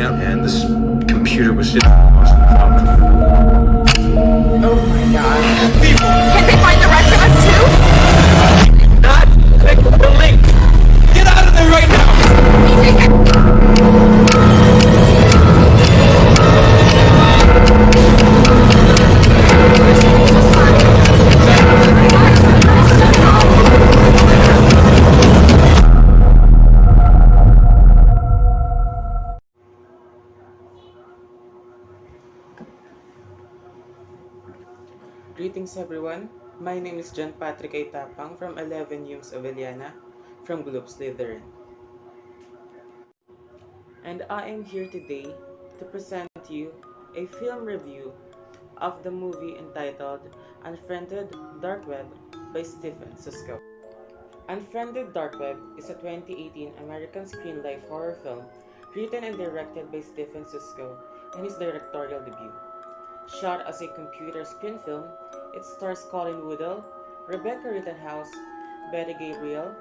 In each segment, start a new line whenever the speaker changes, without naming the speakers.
up, and this computer was just lost in the cloud.
Oh my god. Can they find the rest of us too?
Not click the link. Get out of there right now.
Greetings everyone, my name is John Patrick Tapang from 11 HUMSS Avellana from Slytherin. And I am here today to present to you a film review of the movie entitled Unfriended Dark Web by Stephen Susko. Unfriended Dark Web is a 2018 American screen life horror film written and directed by Stephen Susko in his directorial debut. Shot as a computer screen film, it stars Colin Woodell, Rebecca Rittenhouse, Betty Gabriel,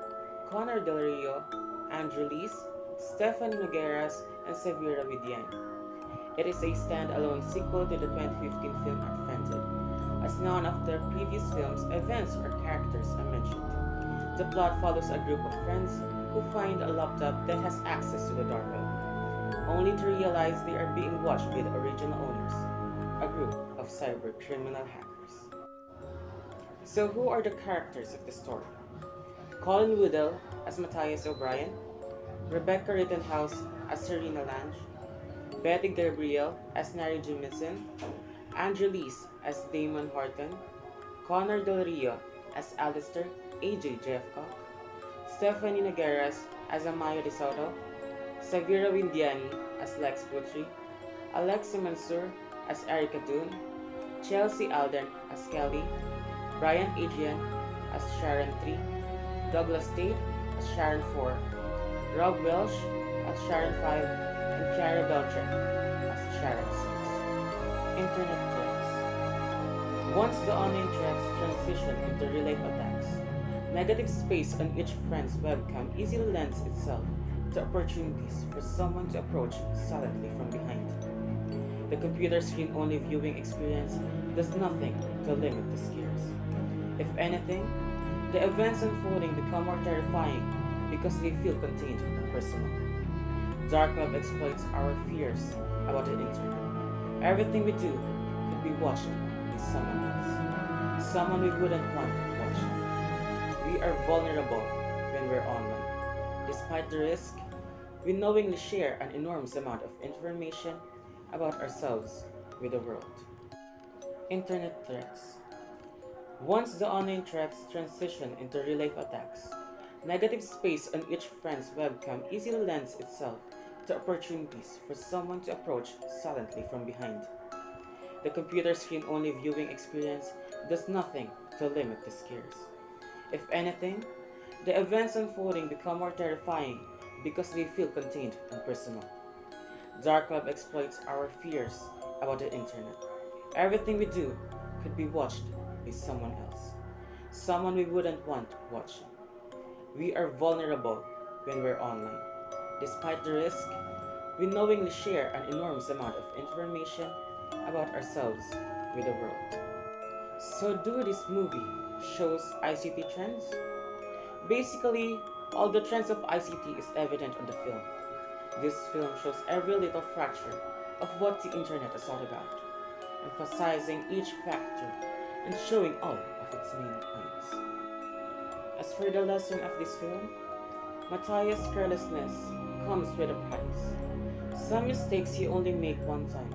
Connor Del Rio, Andrew Lees, Stephanie Nogueras, and Severa Vidian. It is a standalone sequel to the 2015 film Unfriended, as none of their previous films, events, or characters are mentioned. The plot follows a group of friends who find a laptop that has access to the dark web, only to realize they are being watched by the original owners, a group of cyber criminal hackers. So who are the characters of the story? Colin Woodell as Matthias O'Brien, Rebecca Rittenhouse as Serena Lange, Betty Gabriel as Nari Jemison, Andrew Lees as Damon Horton, Connor Del Rio as Alistair AJ Jeffcock, Stephanie Nogueras as Amaya De Soto, Severa Windiani as Lex Putri, Alexi Mansour as Erica Dune, Chelsea Alden as Kelly, Brian Adrian as Sharon 3, Douglas Tate as Sharon 4, Rob Welsh as Sharon 5, and Kiara Beltran as Sharon 6. Internet threats. Once the online threats transition into real-life attacks, negative space on each friend's webcam easily lends itself to opportunities for someone to approach silently from behind. The computer screen-only viewing experience does nothing to limit the scares. If anything, the events unfolding become more terrifying because they feel contained and personal. Dark web exploits our fears about the internet. Everything we do could be watched by someone else, someone we wouldn't want watching. We are vulnerable when we're online. Despite the risk, we knowingly share an enormous amount of information about ourselves with the world. Internet threats. Once the online threats transition into real-life attacks, negative space on each friend's webcam easily lends itself to opportunities for someone to approach silently from behind. The computer screen-only viewing experience does nothing to limit the scares. If anything, the events unfolding become more terrifying because they feel contained and personal. Dark web exploits our fears about the internet. Everything we do could be watched by someone else, someone we wouldn't want watching. We are vulnerable when we're online. Despite the risk, we knowingly share an enormous amount of information about ourselves with the world. So do this movie shows ICT trends? Basically, all the trends of ICT is evident on the film. This film shows every little fracture of what the internet is all about, emphasizing each factor and showing all of its main points. As for the lesson of this film, Matthias' carelessness comes with a price. Some mistakes he only make one time,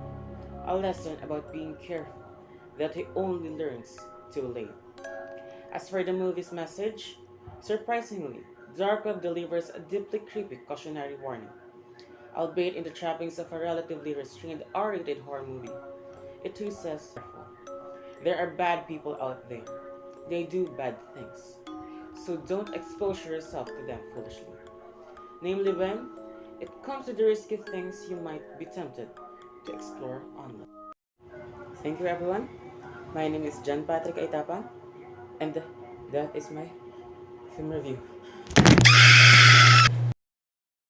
a lesson about being careful that he only learns too late. As for the movie's message, surprisingly, Dark Web delivers a deeply creepy cautionary warning. Albeit in the trappings of a relatively restrained R-rated horror movie, it too says, there are bad people out there. They do bad things. So don't expose yourself to them foolishly. Namely when it comes to the risky things you might be tempted to explore online. Thank you everyone. My name is John Patrick Tapang, and that is my film review.